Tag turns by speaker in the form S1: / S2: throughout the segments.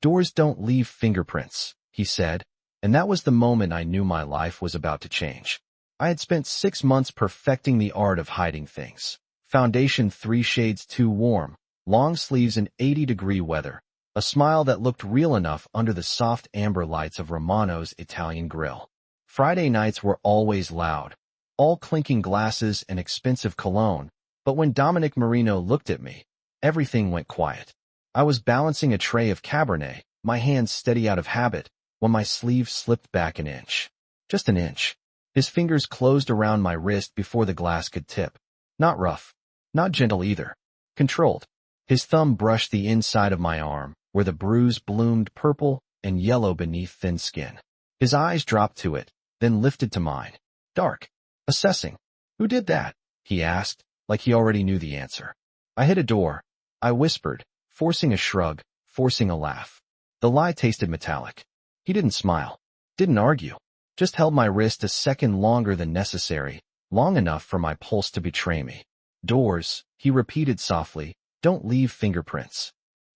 S1: Doors don't leave fingerprints, he said, and that was the moment I knew my life was about to change. I had spent 6 months perfecting the art of hiding things. Foundation 3 shades too warm, long sleeves in 80-degree weather, a smile that looked real enough under the soft amber lights of Romano's Italian grill. Friday nights were always loud, all clinking glasses and expensive cologne, but when Dominic Marino looked at me, everything went quiet. I was balancing a tray of Cabernet, my hands steady out of habit, when my sleeve slipped back an inch. Just an inch. His fingers closed around my wrist before the glass could tip. Not rough. Not gentle either. Controlled. His thumb brushed the inside of my arm, where the bruise bloomed purple and yellow beneath thin skin. His eyes dropped to it, then lifted to mine. Dark. Assessing. Who did that? He asked, like he already knew the answer. I hit a door. I whispered, forcing a shrug, forcing a laugh. The lie tasted metallic. He didn't smile. Didn't argue. Just held my wrist a second longer than necessary, long enough for my pulse to betray me. Doors, he repeated softly, don't leave fingerprints.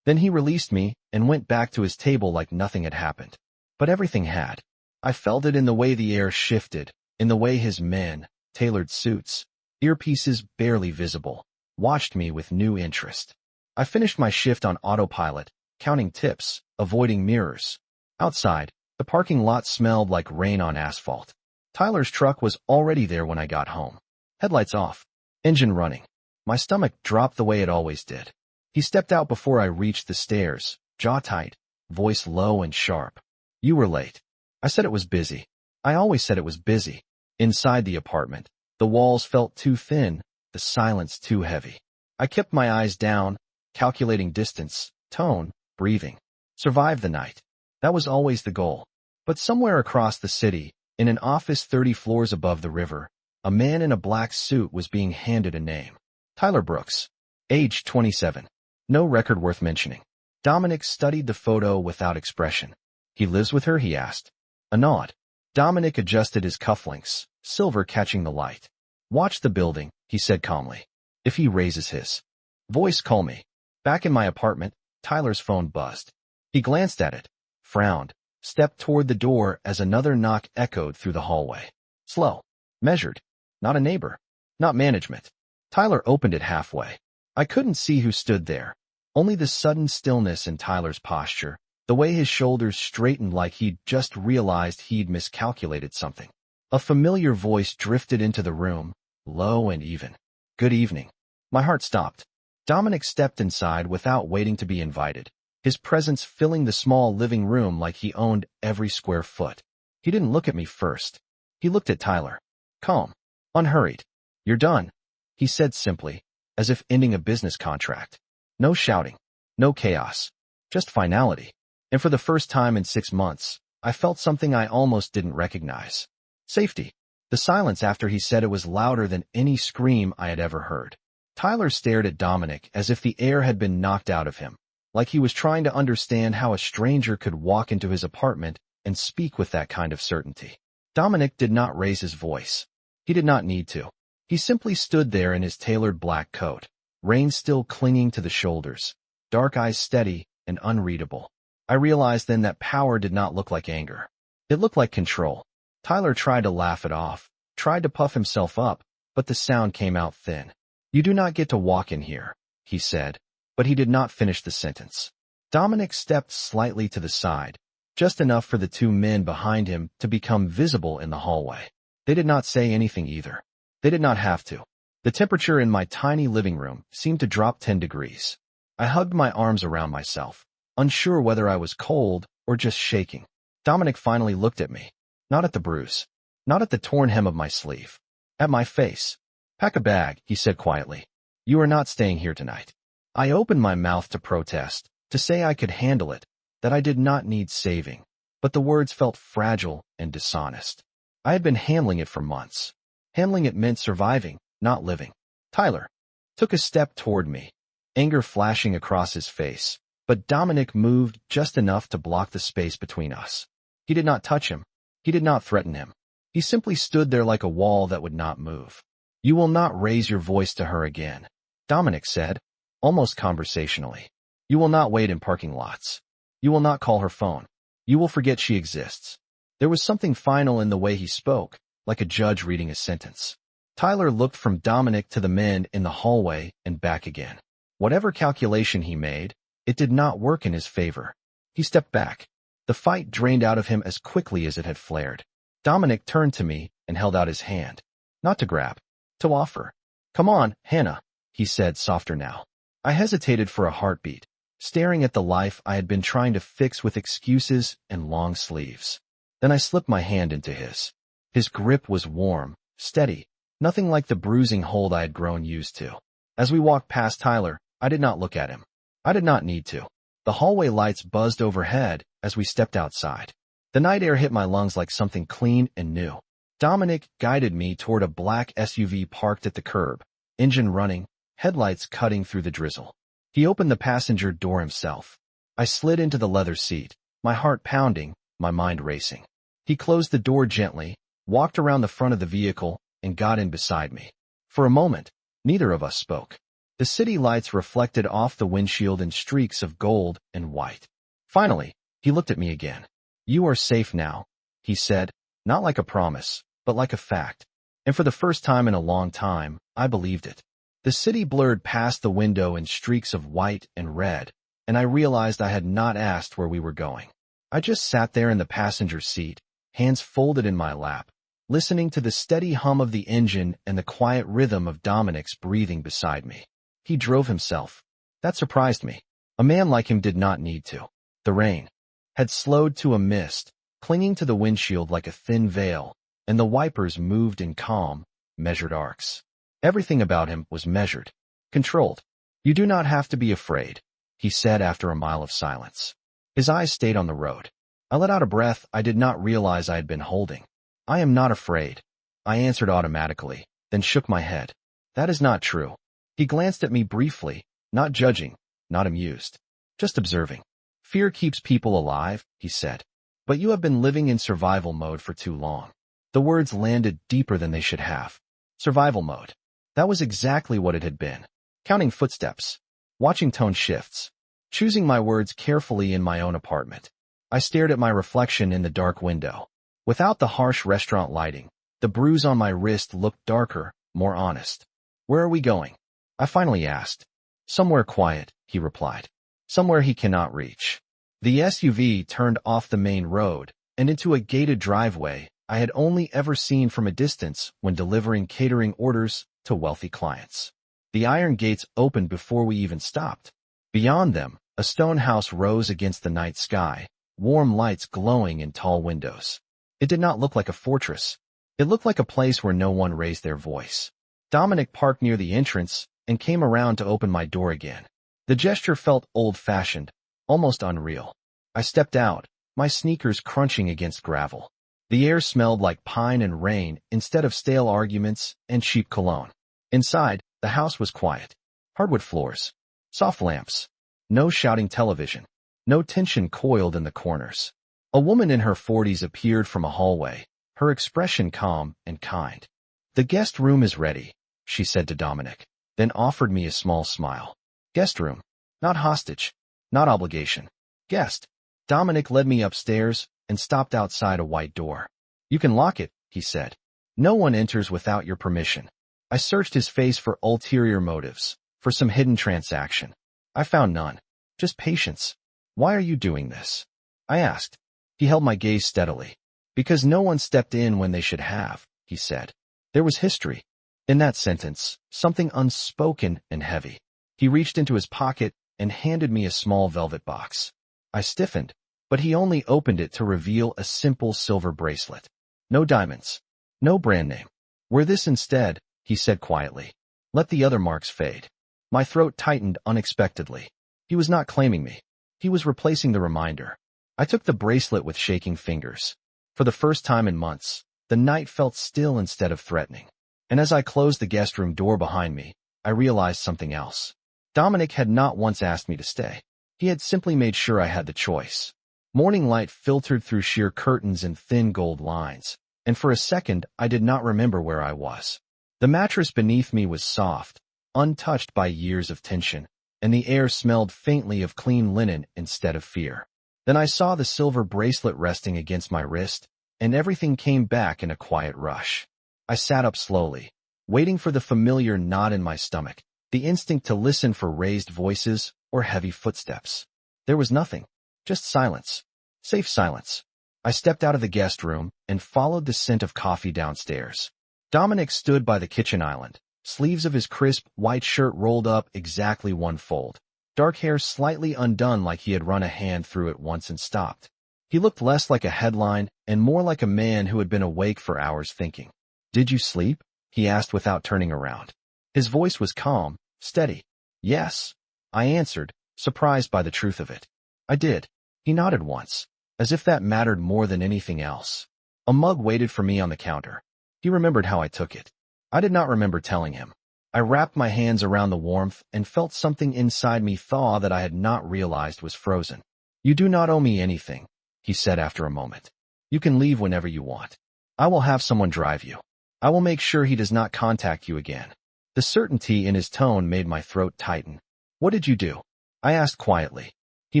S1: Then he released me and went back to his table like nothing had happened. But everything had. I felt it in the way the air shifted, in the way his men, tailored suits, earpieces barely visible, watched me with new interest. I finished my shift on autopilot, counting tips, avoiding mirrors. Outside, the parking lot smelled like rain on asphalt. Tyler's truck was already there when I got home. Headlights off. Engine running. My stomach dropped the way it always did. He stepped out before I reached the stairs, jaw tight, voice low and sharp. You were late. I said it was busy. I always said it was busy. Inside the apartment, the walls felt too thin, the silence too heavy. I kept my eyes down, calculating distance, tone, breathing. Survive the night. That was always the goal. But somewhere across the city, in an office 30 floors above the river, a man in a black suit was being handed a name. Tyler Brooks. Age 27. No record worth mentioning. Dominic studied the photo without expression. He lives with her, he asked. A nod. Dominic adjusted his cufflinks, silver catching the light. Watch the building, he said calmly. If he raises his voice, call me. Back in my apartment, Tyler's phone buzzed. He glanced at it, frowned, stepped toward the door as another knock echoed through the hallway. Slow. Measured. Not a neighbor. Not management. Tyler opened it halfway. I couldn't see who stood there. Only the sudden stillness in Tyler's posture, the way his shoulders straightened like he'd just realized he'd miscalculated something. A familiar voice drifted into the room, low and even. Good evening. My heart stopped. Dominic stepped inside without waiting to be invited, his presence filling the small living room like he owned every square foot. He didn't look at me first. He looked at Tyler. Calm. Unhurried. You're done, he said simply, as if ending a business contract. No shouting. No chaos. Just finality. And for the first time in 6 months, I felt something I almost didn't recognize. Safety. The silence after he said it was louder than any scream I had ever heard. Tyler stared at Dominic as if the air had been knocked out of him, like he was trying to understand how a stranger could walk into his apartment and speak with that kind of certainty. Dominic did not raise his voice. He did not need to. He simply stood there in his tailored black coat, rein still clinging to the shoulders, dark eyes steady and unreadable. I realized then that power did not look like anger. It looked like control. Tyler tried to laugh it off, tried to puff himself up, but the sound came out thin. You do not get to walk in here, he said, but he did not finish the sentence. Dominic stepped slightly to the side, just enough for the 2 men behind him to become visible in the hallway. They did not say anything either. They did not have to. The temperature in my tiny living room seemed to drop 10 degrees. I hugged my arms around myself, unsure whether I was cold or just shaking. Dominic finally looked at me. Not at the bruise. Not at the torn hem of my sleeve. At my face. Pack a bag, he said quietly. You are not staying here tonight. I opened my mouth to protest, to say I could handle it, that I did not need saving, but the words felt fragile and dishonest. I had been handling it for months. Handling it meant surviving, not living. Tyler took a step toward me, anger flashing across his face, but Dominic moved just enough to block the space between us. He did not touch him. He did not threaten him. He simply stood there like a wall that would not move. You will not raise your voice to her again, Dominic said, almost conversationally. You will not wait in parking lots. You will not call her phone. You will forget she exists. There was something final in the way he spoke, like a judge reading a sentence. Tyler looked from Dominic to the men in the hallway and back again. Whatever calculation he made, it did not work in his favor. He stepped back. The fight drained out of him as quickly as it had flared. Dominic turned to me and held out his hand. Not to grab, to offer. Come on, Hannah, he said, softer now. I hesitated for a heartbeat, staring at the life I had been trying to fix with excuses and long sleeves. Then I slipped my hand into his. His grip was warm, steady, nothing like the bruising hold I had grown used to. As we walked past Tyler, I did not look at him. I did not need to. The hallway lights buzzed overhead as we stepped outside. The night air hit my lungs like something clean and new. Dominic guided me toward a black SUV parked at the curb, engine running, headlights cutting through the drizzle. He opened the passenger door himself. I slid into the leather seat, my heart pounding, my mind racing. He closed the door gently, walked around the front of the vehicle, and got in beside me. For a moment, neither of us spoke. The city lights reflected off the windshield in streaks of gold and white. Finally, he looked at me again. You are safe now, he said, not like a promise, but like a fact. And for the first time in a long time, I believed it. The city blurred past the window in streaks of white and red, and I realized I had not asked where we were going. I just sat there in the passenger seat, hands folded in my lap, listening to the steady hum of the engine and the quiet rhythm of Dominic's breathing beside me. He drove himself. That surprised me. A man like him did not need to. The rain had slowed to a mist, clinging to the windshield like a thin veil, and the wipers moved in calm, measured arcs. Everything about him was measured, controlled. You do not have to be afraid, he said after a mile of silence. His eyes stayed on the road. I let out a breath I did not realize I had been holding. I am not afraid, I answered automatically, then shook my head. That is not true. He glanced at me briefly, not judging, not amused, just observing. Fear keeps people alive, he said. But you have been living in survival mode for too long. The words landed deeper than they should have. Survival mode. That was exactly what it had been. Counting footsteps, watching tone shifts, choosing my words carefully in my own apartment. I stared at my reflection in the dark window. Without the harsh restaurant lighting, the bruise on my wrist looked darker, more honest. Where are we going? I finally asked. Somewhere quiet, he replied. Somewhere he cannot reach. The SUV turned off the main road and into a gated driveway I had only ever seen from a distance when delivering catering orders to wealthy clients. The iron gates opened before we even stopped. Beyond them, a stone house rose against the night sky, warm lights glowing in tall windows. It did not look like a fortress. It looked like a place where no one raised their voice. Dominic parked near the entrance and came around to open my door again. The gesture felt old-fashioned, almost unreal. I stepped out, my sneakers crunching against gravel. The air smelled like pine and rain instead of stale arguments and cheap cologne. Inside, the house was quiet. Hardwood floors, soft lamps, no shouting television, no tension coiled in the corners. A woman in her 40s appeared from a hallway, her expression calm and kind. The guest room is ready, she said to Dominic, then offered me a small smile. Guest room, not hostage, not obligation. Guest. Dominic led me upstairs and stopped outside a white door. You can lock it, he said. No one enters without your permission. I searched his face for ulterior motives, for some hidden transaction. I found none. Just patience. Why are you doing this? I asked. He held my gaze steadily. Because no one stepped in when they should have, he said. There was history. In that sentence, something unspoken and heavy. He reached into his pocket and handed me a small velvet box. I stiffened, but he only opened it to reveal a simple silver bracelet. No diamonds. No brand name. Wear this instead, he said quietly. Let the other marks fade. My throat tightened unexpectedly. He was not claiming me. He was replacing the reminder. I took the bracelet with shaking fingers. For the first time in months, the night felt still instead of threatening. And as I closed the guest room door behind me, I realized something else. Dominic had not once asked me to stay. He had simply made sure I had the choice. Morning light filtered through sheer curtains and thin gold lines, and for a second I did not remember where I was. The mattress beneath me was soft, untouched by years of tension, and the air smelled faintly of clean linen instead of fear. Then I saw the silver bracelet resting against my wrist, and everything came back in a quiet rush. I sat up slowly, waiting for the familiar knot in my stomach, the instinct to listen for raised voices or heavy footsteps. There was nothing, just silence. Safe silence. I stepped out of the guest room and followed the scent of coffee downstairs. Dominic stood by the kitchen island, sleeves of his crisp, white shirt rolled up exactly one fold, dark hair slightly undone like he had run a hand through it once and stopped. He looked less like a headline and more like a man who had been awake for hours thinking. "Did you sleep?" he asked without turning around. His voice was calm, steady. "Yes," I answered, surprised by the truth of it. "I did." He nodded once, as if that mattered more than anything else. A mug waited for me on the counter. He remembered how I took it. I did not remember telling him. I wrapped my hands around the warmth and felt something inside me thaw that I had not realized was frozen. "You do not owe me anything," he said after a moment. "You can leave whenever you want. I will have someone drive you. I will make sure he does not contact you again." The certainty in his tone made my throat tighten. "What did you do?" I asked quietly. He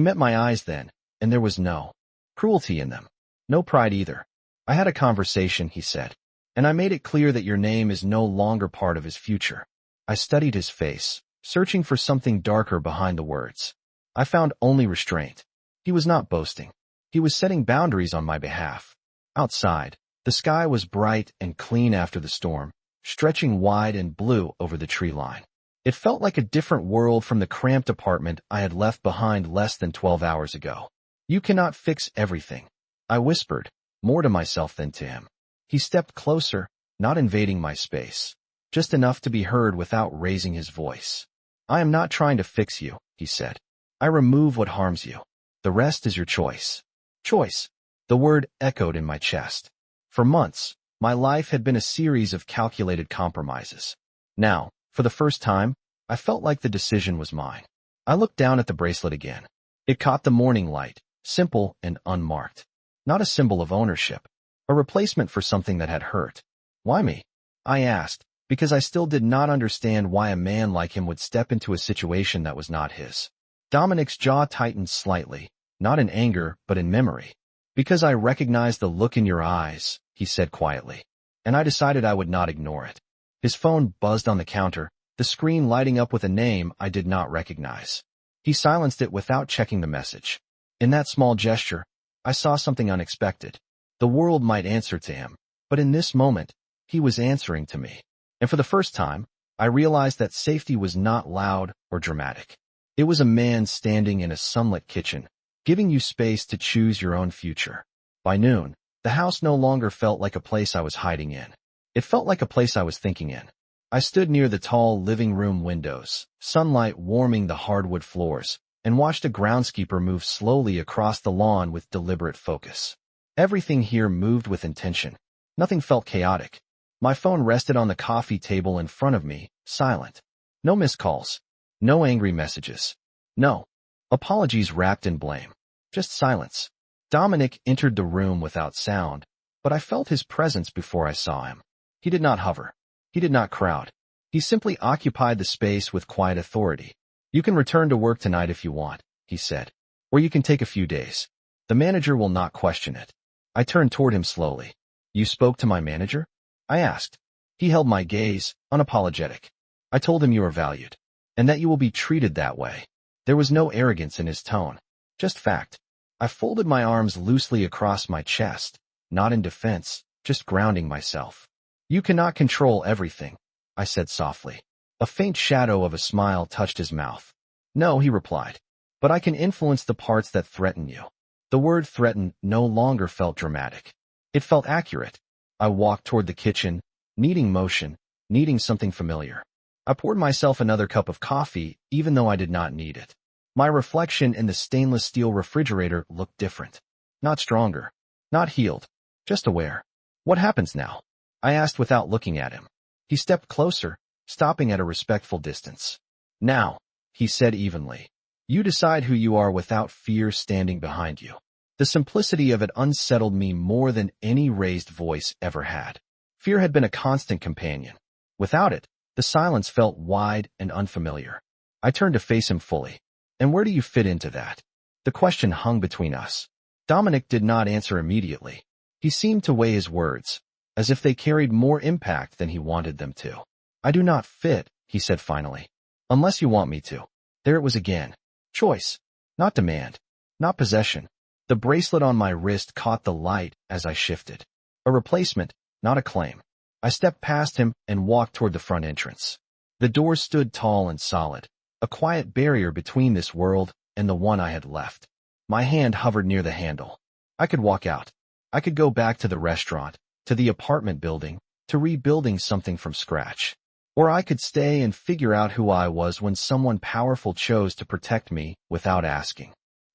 S1: met my eyes then, and there was no cruelty in them. No pride either. "I had a conversation," he said, "and I made it clear that your name is no longer part of his future." I studied his face, searching for something darker behind the words. I found only restraint. He was not boasting. He was setting boundaries on my behalf. Outside, the sky was bright and clean after the storm, stretching wide and blue over the tree line. It felt like a different world from the cramped apartment I had left behind less than 12 hours ago. "You cannot fix everything," I whispered, more to myself than to him. He stepped closer, not invading my space, just enough to be heard without raising his voice. "I am not trying to fix you," he said. "I remove what harms you. The rest is your choice." Choice. The word echoed in my chest. For months, my life had been a series of calculated compromises. Now, for the first time, I felt like the decision was mine. I looked down at the bracelet again. It caught the morning light, simple and unmarked. Not a symbol of ownership. A replacement for something that had hurt. "Why me?" I asked, because I still did not understand why a man like him would step into a situation that was not his. Dominic's jaw tightened slightly, not in anger, but in memory. "Because I recognized the look in your eyes," he said quietly, and I decided I would not ignore it. His phone buzzed on the counter, the screen lighting up with a name I did not recognize. He silenced it without checking the message. In that small gesture, I saw something unexpected. The world might answer to him, but in this moment, he was answering to me. And for the first time, I realized that safety was not loud or dramatic. It was a man standing in a sunlit kitchen, giving you space to choose your own future. By noon, the house no longer felt like a place I was hiding in. It felt like a place I was thinking in. I stood near the tall living room windows, sunlight warming the hardwood floors, and watched a groundskeeper move slowly across the lawn with deliberate focus. Everything here moved with intention. Nothing felt chaotic. My phone rested on the coffee table in front of me, silent. No missed calls. No angry messages. No apologies wrapped in blame. Just silence. Dominic entered the room without sound, but I felt his presence before I saw him. He did not hover. He did not crowd. He simply occupied the space with quiet authority. "You can return to work tonight if you want," he said, "or you can take a few days. The manager will not question it." I turned toward him slowly. "You spoke to my manager?" I asked. He held my gaze, unapologetic. "I told him you are valued, and that you will be treated that way." There was no arrogance in his tone, just fact. I folded my arms loosely across my chest, not in defense, just grounding myself. "You cannot control everything," I said softly. A faint shadow of a smile touched his mouth. "No," he replied, "but I can influence the parts that threaten you." The word threaten no longer felt dramatic. It felt accurate. I walked toward the kitchen, needing motion, needing something familiar. I poured myself another cup of coffee, even though I did not need it. My reflection in the stainless steel refrigerator looked different. Not stronger. Not healed. Just aware. "What happens now?" I asked without looking at him. He stepped closer, stopping at a respectful distance. "Now," he said evenly, "you decide who you are without fear standing behind you." The simplicity of it unsettled me more than any raised voice ever had. Fear had been a constant companion. Without it, the silence felt wide and unfamiliar. I turned to face him fully. "And where do you fit into that?" The question hung between us. Dominic did not answer immediately. He seemed to weigh his words, as if they carried more impact than he wanted them to. I do not fit, he said finally. Unless you want me to. There it was again. Choice. Not demand. Not possession. The bracelet on my wrist caught the light as I shifted. A replacement, not a claim. I stepped past him and walked toward the front entrance. The door stood tall and solid, a quiet barrier between this world and the one I had left. My hand hovered near the handle. I could walk out. I could go back to the restaurant, to the apartment building, to rebuilding something from scratch. Or I could stay and figure out who I was when someone powerful chose to protect me without asking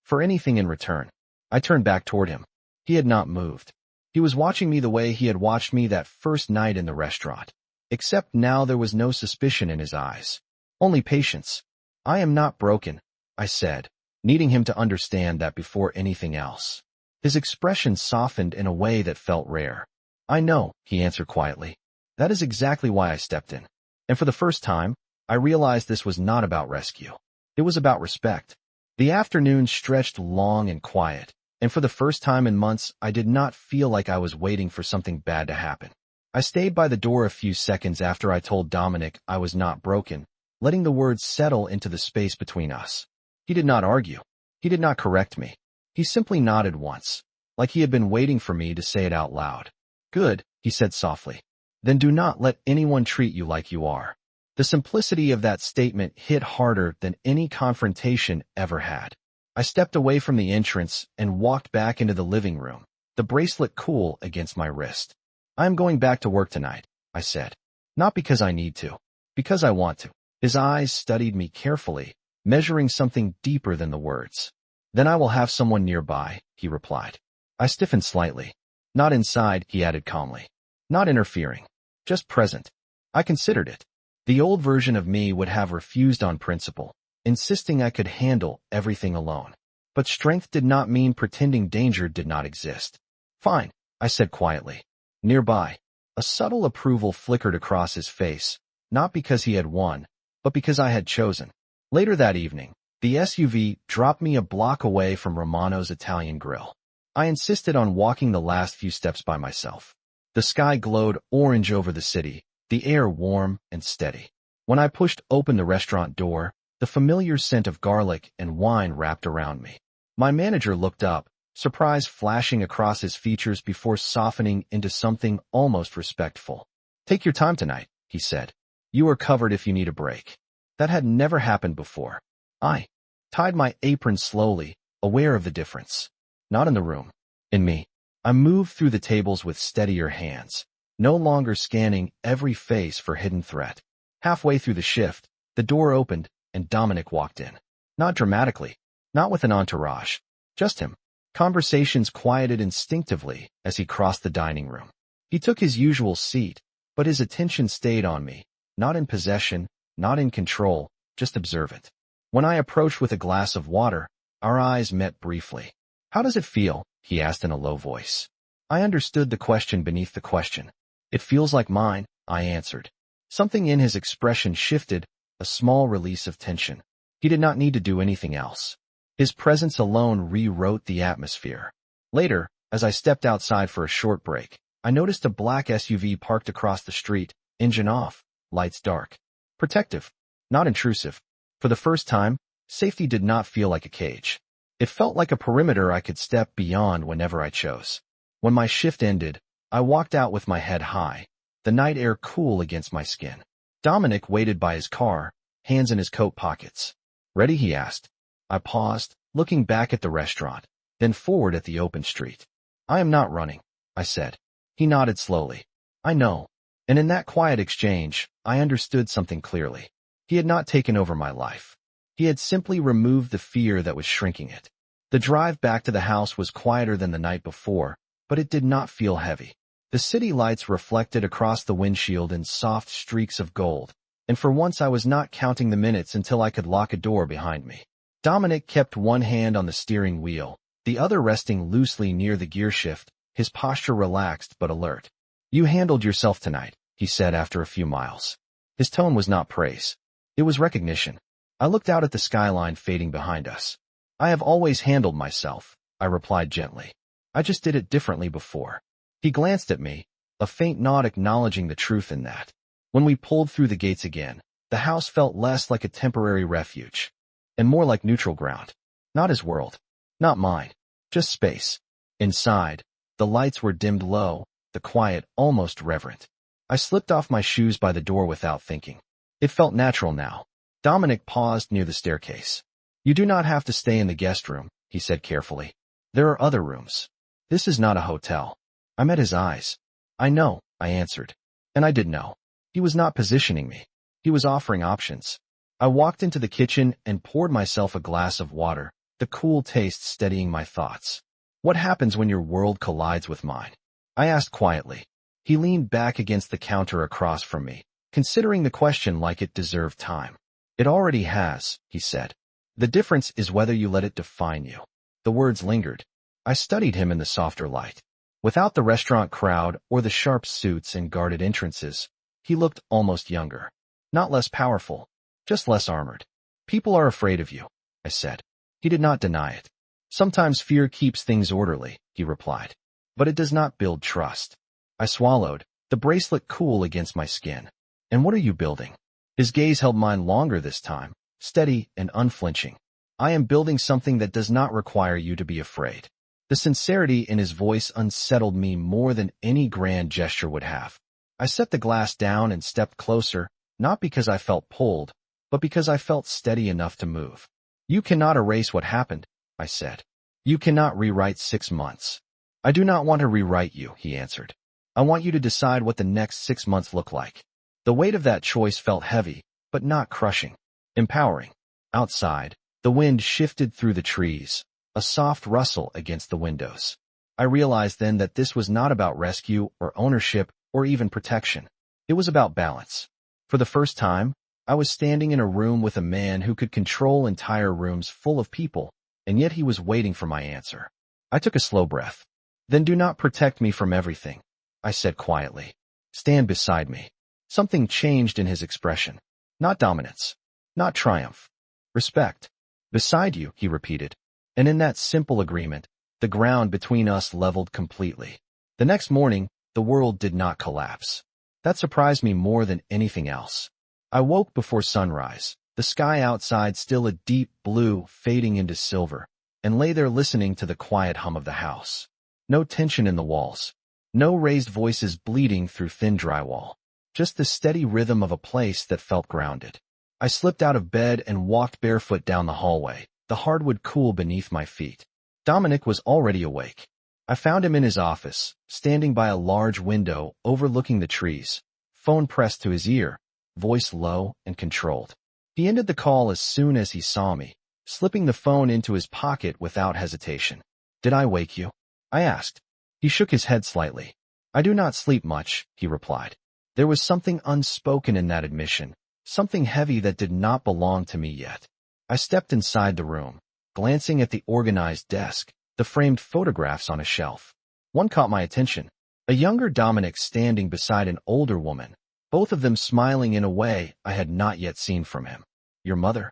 S1: for anything in return. I turned back toward him. He had not moved. He was watching me the way he had watched me that first night in the restaurant. Except now there was no suspicion in his eyes. Only patience. I am not broken, I said, needing him to understand that before anything else. His expression softened in a way that felt rare. I know, he answered quietly. That is exactly why I stepped in. And for the first time, I realized this was not about rescue. It was about respect. The afternoon stretched long and quiet, and for the first time in months, I did not feel like I was waiting for something bad to happen. I stayed by the door a few seconds after I told Dominic I was not broken, letting the words settle into the space between us. He did not argue. He did not correct me. He simply nodded once, like he had been waiting for me to say it out loud. Good, he said softly. Then do not let anyone treat you like you are. The simplicity of that statement hit harder than any confrontation ever had. I stepped away from the entrance and walked back into the living room, the bracelet cool against my wrist. I am going back to work tonight, I said. Not because I need to, because I want to. His eyes studied me carefully, measuring something deeper than the words. Then I will have someone nearby, he replied. I stiffened slightly. Not inside, he added calmly. Not interfering. Just present. I considered it. The old version of me would have refused on principle, insisting I could handle everything alone. But strength did not mean pretending danger did not exist. Fine, I said quietly. Nearby. A subtle approval flickered across his face, not because he had won, but because I had chosen. Later that evening, the SUV dropped me a block away from Romano's Italian Grill. I insisted on walking the last few steps by myself. The sky glowed orange over the city, the air warm and steady. When I pushed open the restaurant door, the familiar scent of garlic and wine wrapped around me. My manager looked up, surprise flashing across his features before softening into something almost respectful. Take your time tonight, he said. You are covered if you need a break. That had never happened before. I tied my apron slowly, aware of the difference. Not in the room. In me. I moved through the tables with steadier hands, no longer scanning every face for hidden threat. Halfway through the shift, the door opened and Dominic walked in. Not dramatically, not with an entourage, just him. Conversations quieted instinctively as he crossed the dining room. He took his usual seat, but his attention stayed on me, not in possession, not in control, just observant. When I approached with a glass of water, our eyes met briefly. How does it feel? He asked in a low voice. I understood the question beneath the question. It feels like mine, I answered. Something in his expression shifted, a small release of tension. He did not need to do anything else. His presence alone rewrote the atmosphere. Later, as I stepped outside for a short break, I noticed a black SUV parked across the street, engine off, lights dark. Protective, not intrusive. For the first time, safety did not feel like a cage. It felt like a perimeter I could step beyond whenever I chose. When my shift ended, I walked out with my head high, the night air cool against my skin. Dominic waited by his car, hands in his coat pockets. Ready? He asked. I paused, looking back at the restaurant, then forward at the open street. I am not running, I said. He nodded slowly. I know. And in that quiet exchange, I understood something clearly. He had not taken over my life. He had simply removed the fear that was shrinking it. The drive back to the house was quieter than the night before, but it did not feel heavy. The city lights reflected across the windshield in soft streaks of gold, and for once I was not counting the minutes until I could lock a door behind me. Dominic kept one hand on the steering wheel, the other resting loosely near the gear shift, his posture relaxed but alert. You handled yourself tonight, he said after a few miles. His tone was not praise. It was recognition. I looked out at the skyline fading behind us. I have always handled myself, I replied gently. I just did it differently before. He glanced at me, a faint nod acknowledging the truth in that. When we pulled through the gates again, the house felt less like a temporary refuge, and more like neutral ground. Not his world. Not mine. Just space. Inside, the lights were dimmed low, the quiet almost reverent. I slipped off my shoes by the door without thinking. It felt natural now. Dominic paused near the staircase. You do not have to stay in the guest room, he said carefully. There are other rooms. This is not a hotel. I met his eyes. I know, I answered. And I did know. He was not positioning me. He was offering options. I walked into the kitchen and poured myself a glass of water, the cool taste steadying my thoughts. What happens when your world collides with mine? I asked quietly. He leaned back against the counter across from me, considering the question like it deserved time. It already has, he said. The difference is whether you let it define you. The words lingered. I studied him in the softer light. Without the restaurant crowd or the sharp suits and guarded entrances, he looked almost younger. Not less powerful, just less armored. People are afraid of you, I said. He did not deny it. Sometimes fear keeps things orderly, he replied. But it does not build trust. I swallowed, the bracelet cool against my skin. And what are you building? His gaze held mine longer this time, steady and unflinching. I am building something that does not require you to be afraid. The sincerity in his voice unsettled me more than any grand gesture would have. I set the glass down and stepped closer, not because I felt pulled, but because I felt steady enough to move. You cannot erase what happened, I said. You cannot rewrite 6 months. I do not want to rewrite you, he answered. I want you to decide what the next 6 months look like. The weight of that choice felt heavy, but not crushing. Empowering. Outside, the wind shifted through the trees, a soft rustle against the windows. I realized then that this was not about rescue or ownership or even protection. It was about balance. For the first time, I was standing in a room with a man who could control entire rooms full of people, and yet he was waiting for my answer. I took a slow breath. Then do not protect me from everything, I said quietly. Stand beside me. Something changed in his expression. Not dominance. Not triumph. Respect. Beside you, he repeated. And in that simple agreement, the ground between us leveled completely. The next morning, the world did not collapse. That surprised me more than anything else. I woke before sunrise, the sky outside still a deep blue fading into silver, and lay there listening to the quiet hum of the house. No tension in the walls. No raised voices bleeding through thin drywall. Just the steady rhythm of a place that felt grounded. I slipped out of bed and walked barefoot down the hallway, the hardwood cool beneath my feet. Dominic was already awake. I found him in his office, standing by a large window overlooking the trees, phone pressed to his ear, voice low and controlled. He ended the call as soon as he saw me, slipping the phone into his pocket without hesitation. Did I wake you? I asked. He shook his head slightly. I do not sleep much, he replied. There was something unspoken in that admission, something heavy that did not belong to me yet. I stepped inside the room, glancing at the organized desk, the framed photographs on a shelf. One caught my attention. A younger Dominic standing beside an older woman, both of them smiling in a way I had not yet seen from him. Your mother?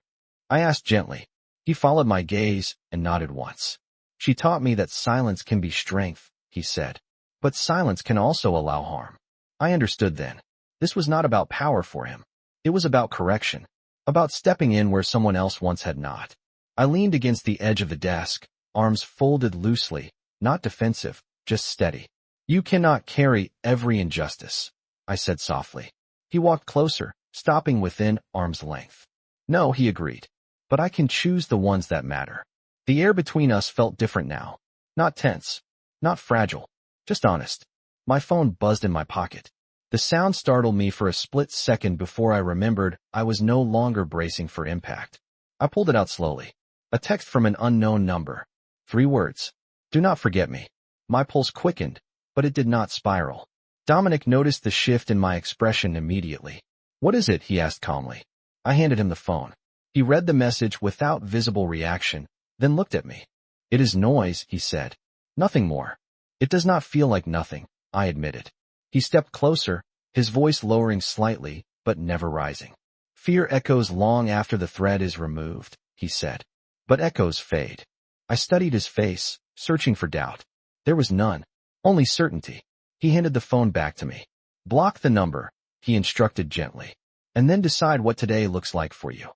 S1: I asked gently. He followed my gaze and nodded once. She taught me that silence can be strength, he said. But silence can also allow harm. I understood then. This was not about power for him. It was about correction, about stepping in where someone else once had not. I leaned against the edge of the desk, arms folded loosely, not defensive, just steady. You cannot carry every injustice, I said softly. He walked closer, stopping within arm's length. No, he agreed. But I can choose the ones that matter. The air between us felt different now. Not tense. Not fragile. Just honest. My phone buzzed in my pocket. The sound startled me for a split second before I remembered I was no longer bracing for impact. I pulled it out slowly. A text from an unknown number. 3 words. Do not forget me. My pulse quickened, but it did not spiral. Dominic noticed the shift in my expression immediately. What is it? He asked calmly. I handed him the phone. He read the message without visible reaction, then looked at me. It is noise, he said. Nothing more. It does not feel like nothing, I admitted. He stepped closer, his voice lowering slightly, but never rising. Fear echoes long after the thread is removed, he said. but echoes fade. I studied his face, searching for doubt. There was none, only certainty. He handed the phone back to me. Block the number, he instructed gently, and then decide what today looks like for you.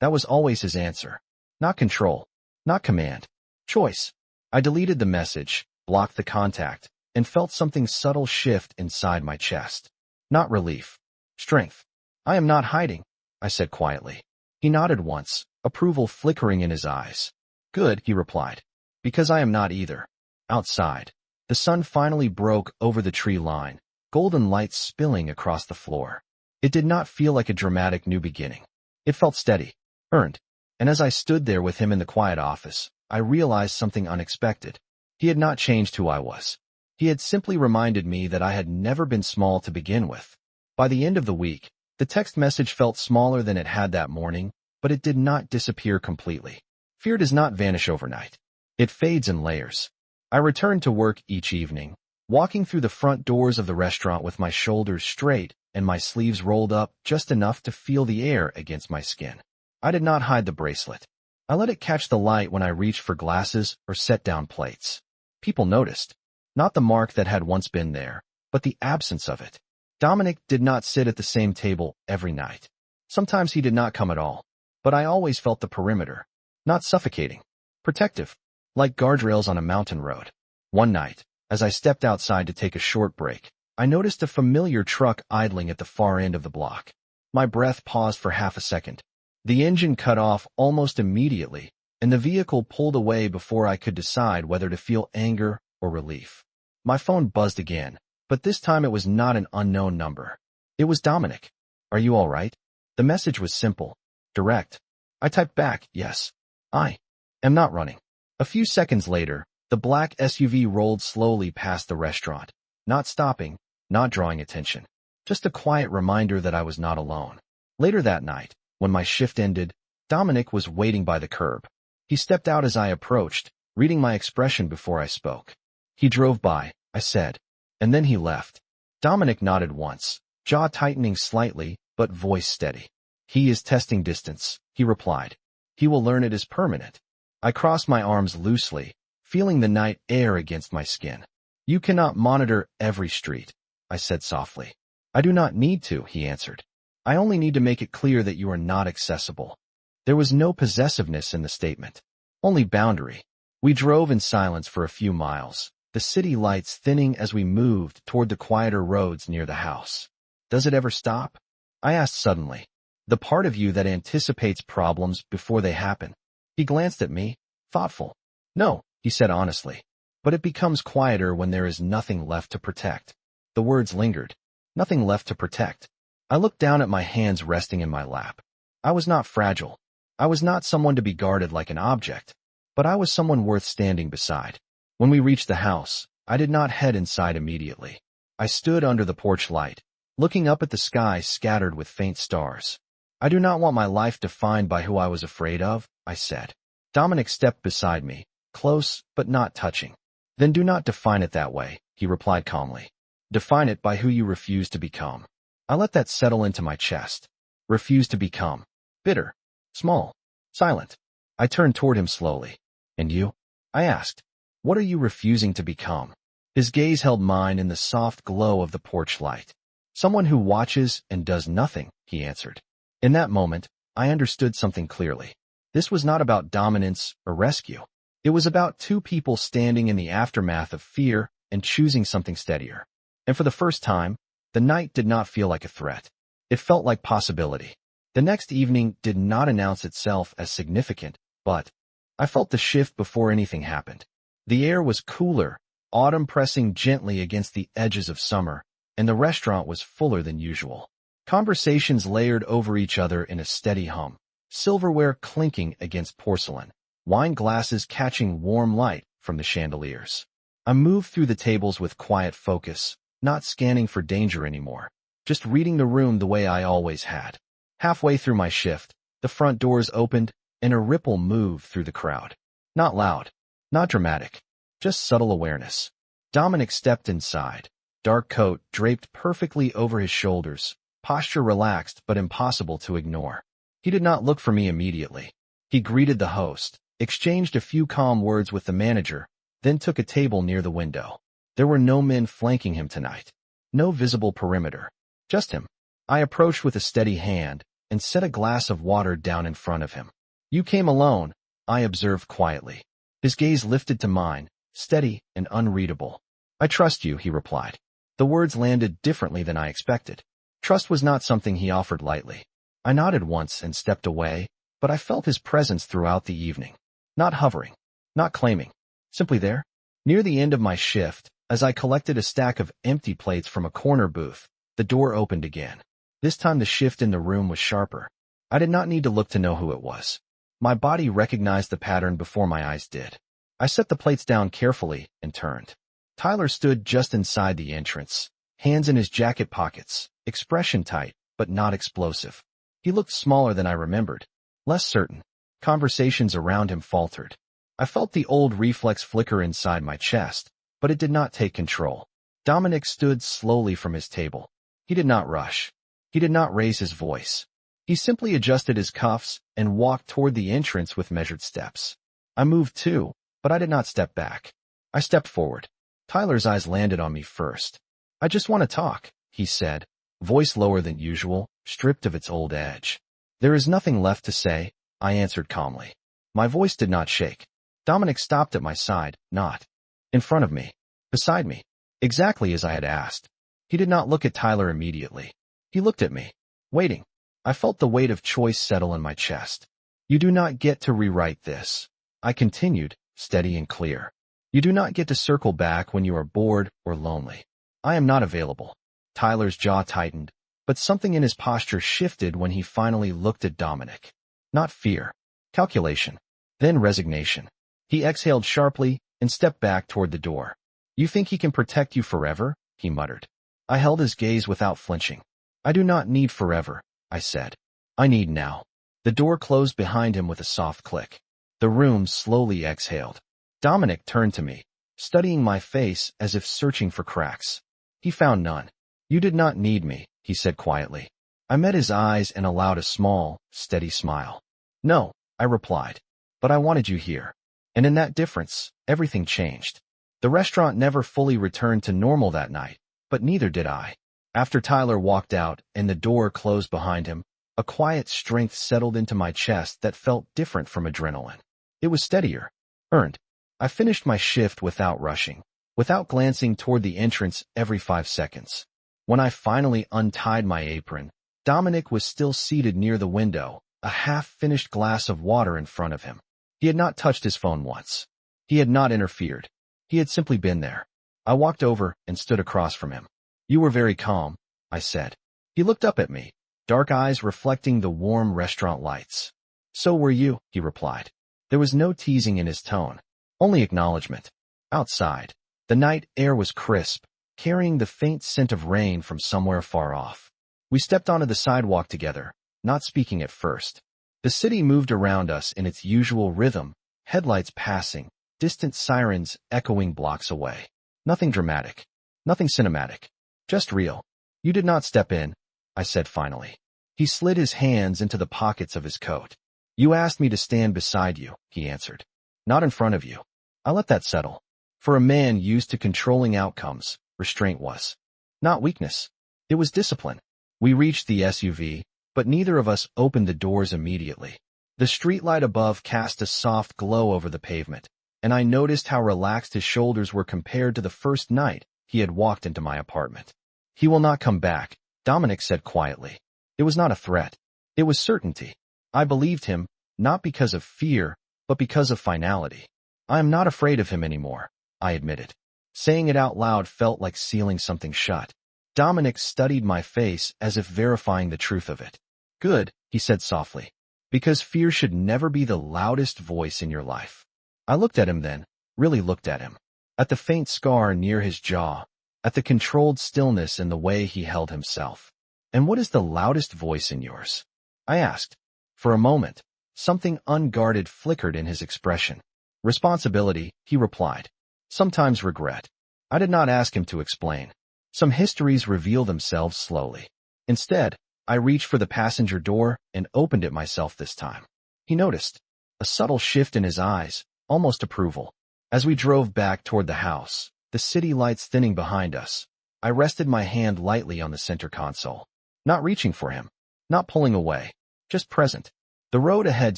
S1: That was always his answer. Not control, not command. Choice. I deleted the message, blocked the contact, and felt something subtle shift inside my chest. Not relief. Strength. I am not hiding, I said quietly. He nodded once, approval flickering in his eyes. Good, he replied. Because I am not either. Outside, the sun finally broke over the tree line, golden light spilling across the floor. It did not feel like a dramatic new beginning. It felt steady, earned. And as I stood there with him in the quiet office, I realized something unexpected. He had not changed who I was. He had simply reminded me that I had never been small to begin with. By the end of the week, the text message felt smaller than it had that morning, but it did not disappear completely. Fear does not vanish overnight. It fades in layers. I returned to work each evening, walking through the front doors of the restaurant with my shoulders straight and my sleeves rolled up just enough to feel the air against my skin. I did not hide the bracelet. I let it catch the light when I reached for glasses or set down plates. People noticed. Not the mark that had once been there, but the absence of it. Dominic did not sit at the same table every night. Sometimes he did not come at all, but I always felt the perimeter. Not suffocating. Protective. Like guardrails on a mountain road. One night, as I stepped outside to take a short break, I noticed a familiar truck idling at the far end of the block. My breath paused for half a second. The engine cut off almost immediately, and the vehicle pulled away before I could decide whether to feel anger or relief. My phone buzzed again, but this time it was not an unknown number. It was Dominic. Are you all right? The message was simple, direct. I typed back, yes. I am not running. A few seconds later, the black SUV rolled slowly past the restaurant, not stopping, not drawing attention. Just a quiet reminder that I was not alone. Later that night, when my shift ended, Dominic was waiting by the curb. He stepped out as I approached, reading my expression before I spoke. He drove by, I said, and then he left. Dominic nodded once, jaw tightening slightly, but voice steady. He is testing distance, he replied. He will learn it is permanent. I crossed my arms loosely, feeling the night air against my skin. You cannot monitor every street, I said softly. I do not need to, he answered. I only need to make it clear that you are not accessible. There was no possessiveness in the statement, only boundary. We drove in silence for a few miles, the city lights thinning as we moved toward the quieter roads near the house. Does it ever stop? I asked suddenly. The part of you that anticipates problems before they happen. He glanced at me, thoughtful. No, he said honestly. But it becomes quieter when there is nothing left to protect. The words lingered. Nothing left to protect. I looked down at my hands resting in my lap. I was not fragile. I was not someone to be guarded like an object. But I was someone worth standing beside. When we reached the house, I did not head inside immediately. I stood under the porch light, looking up at the sky scattered with faint stars. I do not want my life defined by who I was afraid of, I said. Dominic stepped beside me, close but not touching. Then do not define it that way, he replied calmly. Define it by who you refuse to become. I let that settle into my chest. Refuse to become. Bitter. Small. Silent. I turned toward him slowly. And you? I asked. What are you refusing to become? His gaze held mine in the soft glow of the porch light. Someone who watches and does nothing, he answered. In that moment, I understood something clearly. This was not about dominance or rescue. It was about two people standing in the aftermath of fear and choosing something steadier. And for the first time, the night did not feel like a threat. It felt like possibility. The next evening did not announce itself as significant, but I felt the shift before anything happened. The air was cooler, autumn pressing gently against the edges of summer, and the restaurant was fuller than usual. Conversations layered over each other in a steady hum, silverware clinking against porcelain, wine glasses catching warm light from the chandeliers. I moved through the tables with quiet focus, not scanning for danger anymore, just reading the room the way I always had. Halfway through my shift, the front doors opened, and a ripple moved through the crowd. Not loud, not dramatic, just subtle awareness. Dominic stepped inside, dark coat draped perfectly over his shoulders, posture relaxed but impossible to ignore. He did not look for me immediately. He greeted the host, exchanged a few calm words with the manager, then took a table near the window. There were no men flanking him tonight. No visible perimeter. Just him. I approached with a steady hand and set a glass of water down in front of him. "You came alone," I observed quietly. His gaze lifted to mine, steady and unreadable. "I trust you," he replied. The words landed differently than I expected. Trust was not something he offered lightly. I nodded once and stepped away, but I felt his presence throughout the evening. Not hovering, not claiming, simply there. Near the end of my shift, as I collected a stack of empty plates from a corner booth, the door opened again. This time the shift in the room was sharper. I did not need to look to know who it was. My body recognized the pattern before my eyes did. I set the plates down carefully and turned. Tyler stood just inside the entrance, hands in his jacket pockets, expression tight, but not explosive. He looked smaller than I remembered, less certain. Conversations around him faltered. I felt the old reflex flicker inside my chest, but it did not take control. Dominic stood slowly from his table. He did not rush. He did not raise his voice. He simply adjusted his cuffs and walked toward the entrance with measured steps. I moved too, but I did not step back. I stepped forward. Tyler's eyes landed on me first. "I just want to talk," he said, voice lower than usual, stripped of its old edge. "There is nothing left to say," I answered calmly. My voice did not shake. Dominic stopped at my side, not in front of me, beside me, exactly as I had asked. He did not look at Tyler immediately. He looked at me, waiting. I felt the weight of choice settle in my chest. "You do not get to rewrite this," I continued, steady and clear. "You do not get to circle back when you are bored or lonely. I am not available." Tyler's jaw tightened, but something in his posture shifted when he finally looked at Dominic. Not fear, calculation, then resignation. He exhaled sharply and stepped back toward the door. "You think he can protect you forever?" he muttered. I held his gaze without flinching. "I do not need forever," I said. "I need now." The door closed behind him with a soft click. The room slowly exhaled. Dominic turned to me, studying my face as if searching for cracks. He found none. "You did not need me," he said quietly. I met his eyes and allowed a small, steady smile. "No," I replied, "but I wanted you here." And in that difference, everything changed. The restaurant never fully returned to normal that night, but neither did I. After Tyler walked out and the door closed behind him, a quiet strength settled into my chest that felt different from adrenaline. It was steadier, earned. I finished my shift without rushing, without glancing toward the entrance every 5 seconds. When I finally untied my apron, Dominic was still seated near the window, a half-finished glass of water in front of him. He had not touched his phone once. He had not interfered. He had simply been there. I walked over and stood across from him. "You were very calm," I said. He looked up at me, dark eyes reflecting the warm restaurant lights. "So were you," he replied. There was no teasing in his tone, only acknowledgement. Outside, the night air was crisp, carrying the faint scent of rain from somewhere far off. We stepped onto the sidewalk together, not speaking at first. The city moved around us in its usual rhythm, headlights passing, distant sirens echoing blocks away. Nothing dramatic, nothing cinematic, just real. "You did not step in," I said finally. He slid his hands into the pockets of his coat. "You asked me to stand beside you," he answered. "Not in front of you." I let that settle. For a man used to controlling outcomes, restraint was not weakness. It was discipline. We reached the SUV, but neither of us opened the doors immediately. The streetlight above cast a soft glow over the pavement, and I noticed how relaxed his shoulders were compared to the first night he had walked into my apartment. "He will not come back," Dominic said quietly. It was not a threat. It was certainty. I believed him, not because of fear, but because of finality. "I am not afraid of him anymore," I admitted. Saying it out loud felt like sealing something shut. Dominic studied my face as if verifying the truth of it. "Good," he said softly, "because fear should never be the loudest voice in your life." I looked at him then, really looked at him. At the faint scar near his jaw, at the controlled stillness in the way he held himself. "And what is the loudest voice in yours?" I asked. For a moment, something unguarded flickered in his expression. "Responsibility," he replied. "Sometimes regret." I did not ask him to explain. Some histories reveal themselves slowly. Instead, I reached for the passenger door and opened it myself this time. He noticed. a subtle shift in his eyes, almost approval. As we drove back toward the house, the city lights thinning behind us, I rested my hand lightly on the center console. Not reaching for him, not pulling away, just present. The road ahead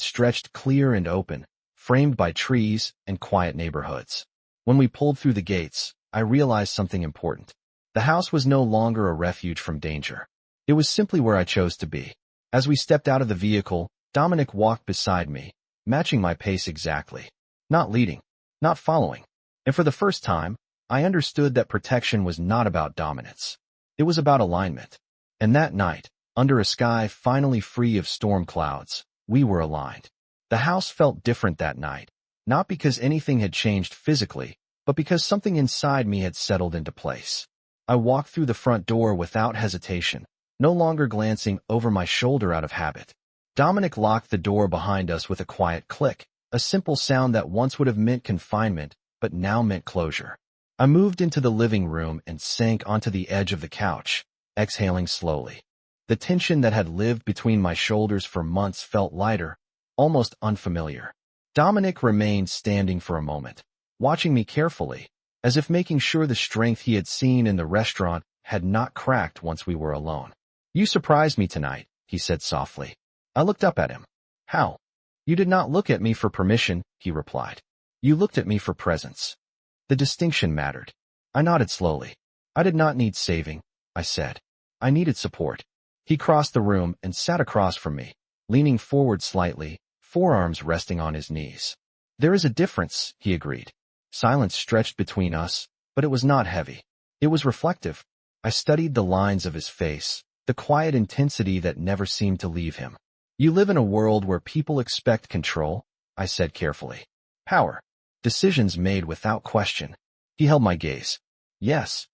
S1: stretched clear and open, framed by trees and quiet neighborhoods. When we pulled through the gates, I realized something important. The house was no longer a refuge from danger. It was simply where I chose to be. As we stepped out of the vehicle, Dominic walked beside me, matching my pace exactly. Not leading, not following. And for the first time, I understood that protection was not about dominance. It was about alignment. And that night, under a sky finally free of storm clouds, we were aligned. The house felt different that night, not because anything had changed physically, but because something inside me had settled into place. I walked through the front door without hesitation, no longer glancing over my shoulder out of habit. Dominic locked the door behind us with a quiet click, a simple sound that once would have meant confinement, but now meant closure. I moved into the living room and sank onto the edge of the couch, exhaling slowly. The tension that had lived between my shoulders for months felt lighter, almost unfamiliar. Dominic remained standing for a moment, watching me carefully, as if making sure the strength he had seen in the restaurant had not cracked once we were alone. "You surprised me tonight," he said softly. I looked up at him. "How?" "You did not look at me for permission," he replied. "You looked at me for presence." The distinction mattered. I nodded slowly. "I did not need saving," I said. "I needed support." He crossed the room and sat across from me, leaning forward slightly, forearms resting on his knees. "There is a difference," he agreed. Silence stretched between us, but it was not heavy. It was reflective. I studied the lines of his face, the quiet intensity that never seemed to leave him. "You live in a world where people expect control," I said carefully. "Power. Decisions made without question." He held my gaze. "Yes."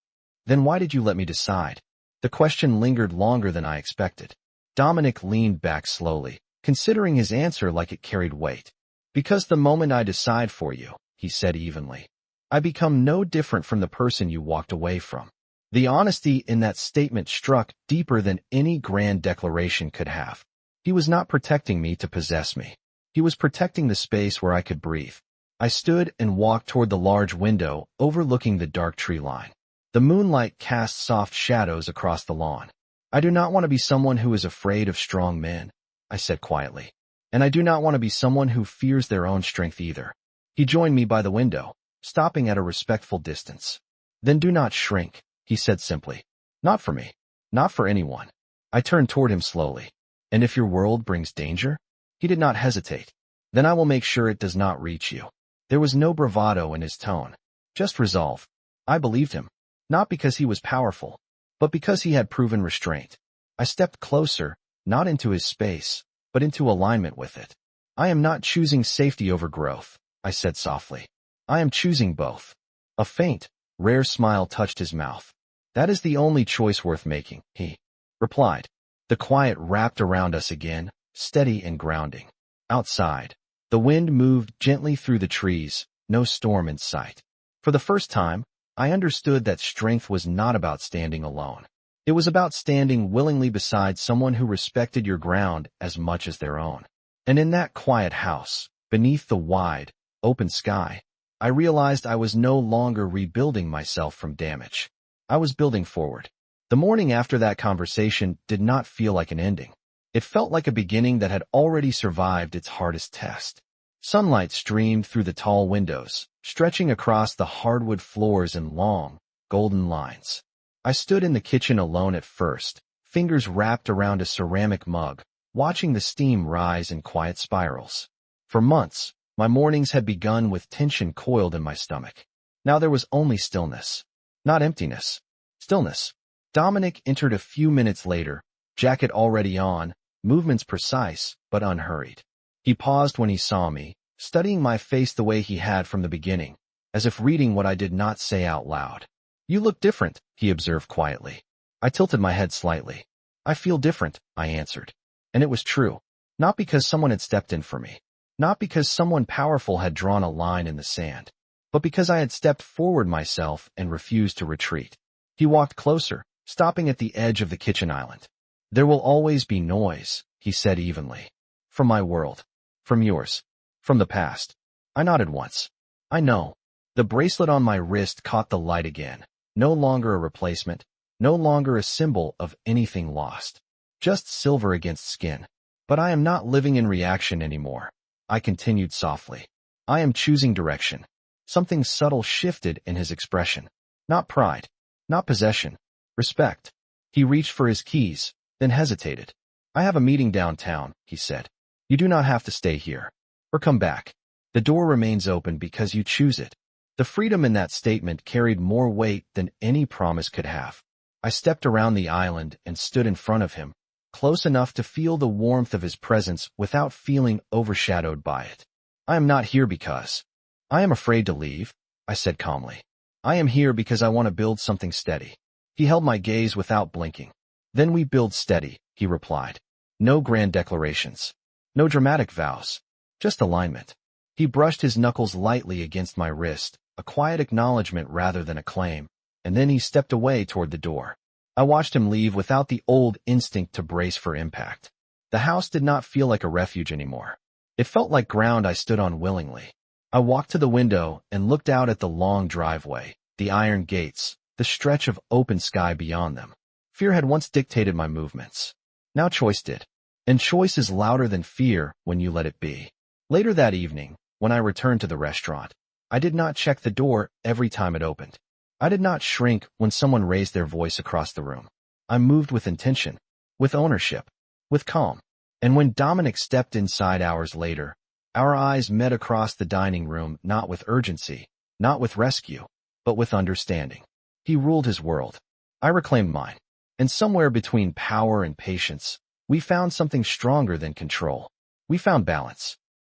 S1: "Then why did you let me decide?" The question lingered longer than I expected. Dominic leaned back slowly, considering his answer like it carried weight. "Because the moment I decide for you," he said evenly, "I become no different from the person you walked away from." The honesty in that statement struck deeper than any grand declaration could have. He was not protecting me to possess me. He was protecting the space where I could breathe. I stood and walked toward the large window overlooking the dark tree line. The moonlight cast soft shadows across the lawn. "I do not want to be someone who is afraid of strong men," I said quietly. "And I do not want to be someone who fears their own strength either." He joined me by the window, stopping at a respectful distance. "Then do not shrink," he said simply. "Not for me. Not for anyone." I turned toward him slowly. "And if your world brings danger?" He did not hesitate. "Then I will make sure it does not reach you." There was no bravado in his tone, just resolve. I believed him, not because he was powerful, but because he had proven restraint. I stepped closer, not into his space, but into alignment with it. "I am not choosing safety over growth," I said softly. "I am choosing both." A faint, rare smile touched his mouth. "That is the only choice worth making," he replied. The quiet wrapped around us again, steady and grounding. Outside, the wind moved gently through the trees, no storm in sight. For the first time, I understood that strength was not about standing alone. It was about standing willingly beside someone who respected your ground as much as their own. And in that quiet house, beneath the wide, open sky, I realized I was no longer rebuilding myself from damage. I was building forward. The morning after that conversation did not feel like an ending. It felt like a beginning that had already survived its hardest test. Sunlight streamed through the tall windows, stretching across the hardwood floors in long, golden lines. I stood in the kitchen alone at first, fingers wrapped around a ceramic mug, watching the steam rise in quiet spirals. For months, my mornings had begun with tension coiled in my stomach. Now there was only stillness. Not emptiness. Stillness. Dominic entered a few minutes later, jacket already on, movements precise but unhurried. He paused when he saw me, studying my face the way he had from the beginning, as if reading what I did not say out loud. "You look different," he observed quietly. I tilted my head slightly. "I feel different," I answered. And it was true. Not because someone had stepped in for me. Not because someone powerful had drawn a line in the sand. But because I had stepped forward myself and refused to retreat. He walked closer, stopping at the edge of the kitchen island. "There will always be noise," he said evenly. "From my world. From yours. From the past. I nodded once. I know. The bracelet on my wrist caught the light again. No longer a replacement. No longer a symbol of anything lost. Just silver against skin. But I am not living in reaction anymore. I continued softly. I am choosing direction. Something subtle shifted in his expression. Not pride. Not possession. Respect. He reached for his keys, then hesitated. I have a meeting downtown, he said. You do not have to stay here. Or come back. The door remains open because you choose it. The freedom in that statement carried more weight than any promise could have. I stepped around the island and stood in front of him, close enough to feel the warmth of his presence without feeling overshadowed by it. I am not here because I am afraid to leave, I said calmly. I am here because I want to build something steady. He held my gaze without blinking. Then we build steady, he replied. No grand declarations. No dramatic vows. Just alignment. He brushed his knuckles lightly against my wrist, a quiet acknowledgement rather than a claim, and then he stepped away toward the door. I watched him leave without the old instinct to brace for impact. The house did not feel like a refuge anymore. It felt like ground I stood on willingly. I walked to the window and looked out at the long driveway, the iron gates, the stretch of open sky beyond them. Fear had once dictated my movements. Now choice did. And choice is louder than fear when you let it be. Later that evening, when I returned to the restaurant, I did not check the door every time it opened. I did not shrink when someone raised their voice across the room. I moved with intention, with ownership, with calm. And when Dominic stepped inside hours later, our eyes met across the dining room, not with urgency, not with rescue, but with understanding. He ruled his world. I reclaimed mine. And somewhere between power and patience, we found something stronger than control. We found balance.